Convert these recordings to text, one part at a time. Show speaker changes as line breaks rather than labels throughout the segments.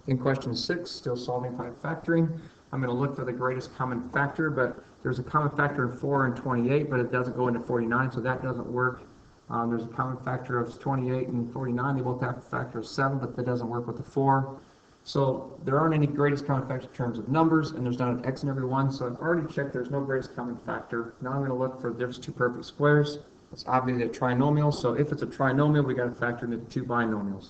In question 6, still solving by factoring, I'm going to look for the greatest common factor, but there's a common factor of 4 and 28, but it doesn't go into 49, so that doesn't work. There's a common factor of 28 and 49. They both have a factor of 7, but that doesn't work with the 4. So there aren't any greatest common factors in terms of numbers, and there's not an x in every one, so I've already checked there's no greatest common factor. Now I'm going to look for the difference of two perfect squares. It's obviously a trinomial, so if it's a trinomial, we got to factor into two binomials.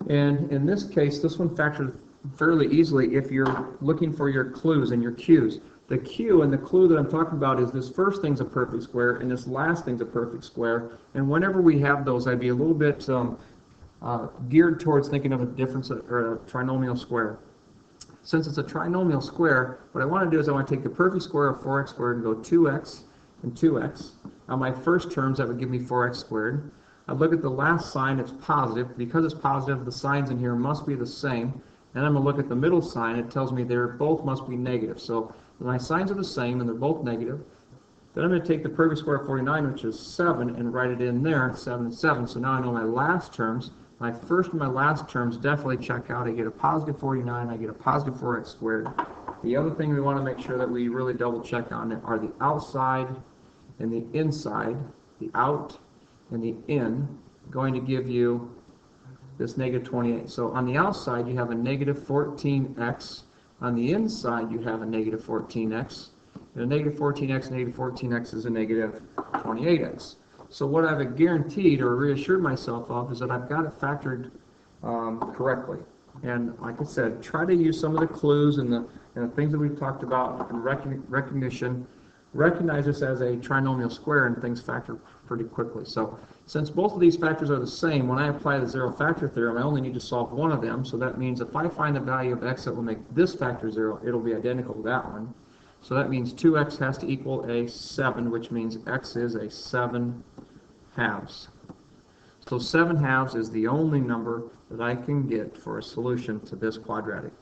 And in this case, this one factors fairly easily if you're looking for your clues and your cues. The cue and the clue that I'm talking about is this first thing's a perfect square and this last thing's a perfect square. And whenever we have those, I'd be a little bit geared towards thinking of a difference or a trinomial square. Since it's a trinomial square, what I want to do is I want to take the perfect square of 4x squared and go 2x and 2x. On my first terms, that would give me 4x squared. I look at the last sign, it's positive. Because it's positive, the signs in here must be the same. And I'm going to look at the middle sign, it tells me they both must be negative. So my signs are the same and they're both negative. Then I'm going to take the perfect square of 49, which is 7, and write it in there, 7 and 7. So now I know my last terms. My first and my last terms definitely check out. I get a positive 49, I get a positive 4x squared. The other thing we want to make sure that we really double check on are the outside and the inside, the out and the in, going to give you this negative 28. So on the outside you have a negative 14x. On the inside you have a negative 14x. And a negative 14x and negative 14x is a negative 28x. So what I've guaranteed or reassured myself of is that I've got it factored correctly. And like I said, try to use some of the clues and the things that we've talked about in recognition. Recognize this as a trinomial square and things factor pretty quickly. So since both of these factors are the same, when I apply the zero factor theorem, I only need to solve one of them. So that means if I find the value of x that will make this factor 0, it'll be identical to that one. So that means 2x has to equal a 7, which means x is a 7 halves. So 7 halves is the only number that I can get for a solution to this quadratic.